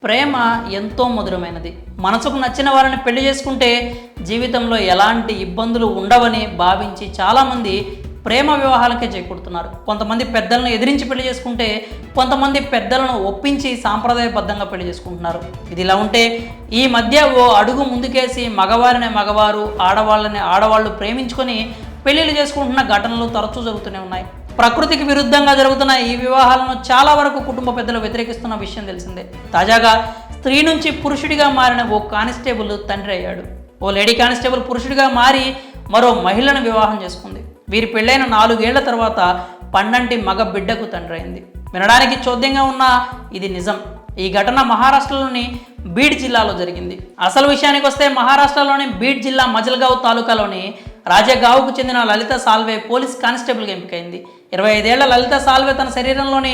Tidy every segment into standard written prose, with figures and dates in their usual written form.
ప్రేమ ఎంతో మధురమైనది. మనసుకు నచ్చిన వారిని పెళ్లి చేసుకుంటే జీవితంలో ఎలాంటి ఇబ్బందులు ఉండవని భావించి చాలామంది ప్రేమ వివాహాలకే చేకూడుతున్నారు. కొంతమంది పెద్దలను ఎదిరించి పెళ్లి చేసుకుంటే, కొంతమంది పెద్దలను ఒప్పించి సాంప్రదాయబద్ధంగా పెళ్లి చేసుకుంటున్నారు. ఇది ఇలా ఉంటే ఈ మధ్య ఓ అడుగు ముందుకేసి మగవారిని మగవారు, ఆడవాళ్ళని ఆడవాళ్ళు ప్రేమించుకొని పెళ్లిళ్ళు చేసుకుంటున్న ఘటనలు తరచూ జరుగుతూనే ఉన్నాయి. ప్రకృతికి విరుద్ధంగా జరుగుతున్న ఈ వివాహాలను చాలా వరకు కుటుంబ పెద్దలు వ్యతిరేకిస్తున్న విషయం తెలిసిందే. తాజాగా స్త్రీ నుంచి పురుషుడిగా మారిన ఓ కానిస్టేబుల్ తండ్రి అయ్యాడు. ఓ లేడీ కానిస్టేబుల్ పురుషుడిగా మారి మరో మహిళను వివాహం చేసుకుంది. వీరి పెళ్ళైన 4 ఏళ్ల తర్వాత పండంటి మగ బిడ్డకు తండ్రి అయింది. వినడానికి చోద్యంగా ఉన్న ఇది నిజం. ఈ ఘటన మహారాష్ట్రలోని బీడ్ జిల్లాలో జరిగింది. అసలు విషయానికి వస్తే మహారాష్ట్రలోని బీడ్ జిల్లా మజల్గావ్ తాలూకాలోని రాజగావ్కు చెందిన లలిత సాల్వే పోలీస్ కానిస్టేబుల్గా ఎంపికైంది. 25 ఏళ్ల లలిత సాల్వే తన శరీరంలోని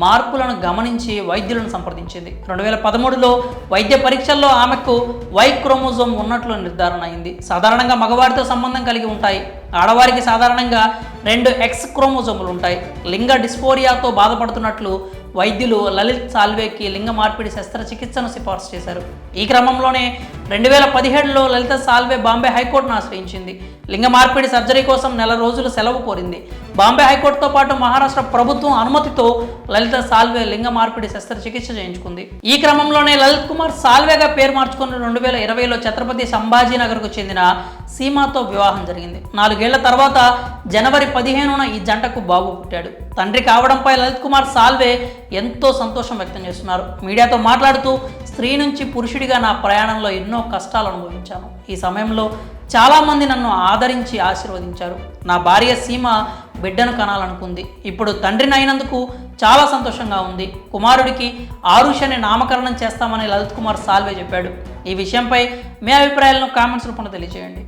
మార్పులను గమనించి వైద్యులను సంప్రదించింది. 2013లో వైద్య పరీక్షల్లో ఆమెకు వై క్రోమోజోమ్ ఉన్నట్లు నిర్ధారణ అయింది. సాధారణంగా మగవారితో సంబంధం కలిగి ఉంటాయి. ఆడవారికి సాధారణంగా 2 X క్రోమోజోములు ఉంటాయి. లింగ డిస్ఫోరియాతో బాధపడుతున్నట్లు వైద్యులు లలిత్ సాల్వేకి లింగ మార్పిడి శస్త్రచికిత్సను సిఫార్సు చేశారు. ఈ క్రమంలోనే 2017లో లలిత సాల్వే బాంబే హైకోర్టును ఆశ్రయించింది. లింగ మార్పిడి సర్జరీ కోసం 1 నెల రోజులు సెలవు కోరింది. బాంబే హైకోర్టుతో పాటు మహారాష్ట్ర ప్రభుత్వం అనుమతితో లలిత సాల్వే లింగ మార్పిడి శస్త్రచికిత్స చేయించుకుంది. ఈ క్రమంలోనే లలిత్ కుమార్ సాల్వేగా పేరు మార్చుకుని 2020లో ఛత్రపతి సంభాజీనగర్కు చెందిన సీమాతో వివాహం జరిగింది. 4 ఏళ్ల తర్వాత జనవరి 15న ఈ జంటకు బాబు పుట్టాడు. తండ్రి కావడంపై లలిత్ కుమార్ సాల్వే ఎంతో సంతోషం వ్యక్తం చేస్తున్నారు. మీడియాతో మాట్లాడుతూ, స్త్రీ నుంచి పురుషుడిగా నా ప్రయాణంలో ఎన్నో కష్టాలు అనుభవించాను. ఈ సమయంలో చాలామంది నన్ను ఆదరించి ఆశీర్వదించారు. నా భార్య సీమ బిడ్డను కనాలనుకుంది. ఇప్పుడు తండ్రిని అయినందుకు చాలా సంతోషంగా ఉంది. కుమారుడికి ఆరుష్ అని నామకరణం చేస్తామని లలిత్ కుమార్ సాల్వే చెప్పాడు. ఈ విషయంపై మీ అభిప్రాయాలను కామెంట్స్ రూపంలో తెలియజేయండి.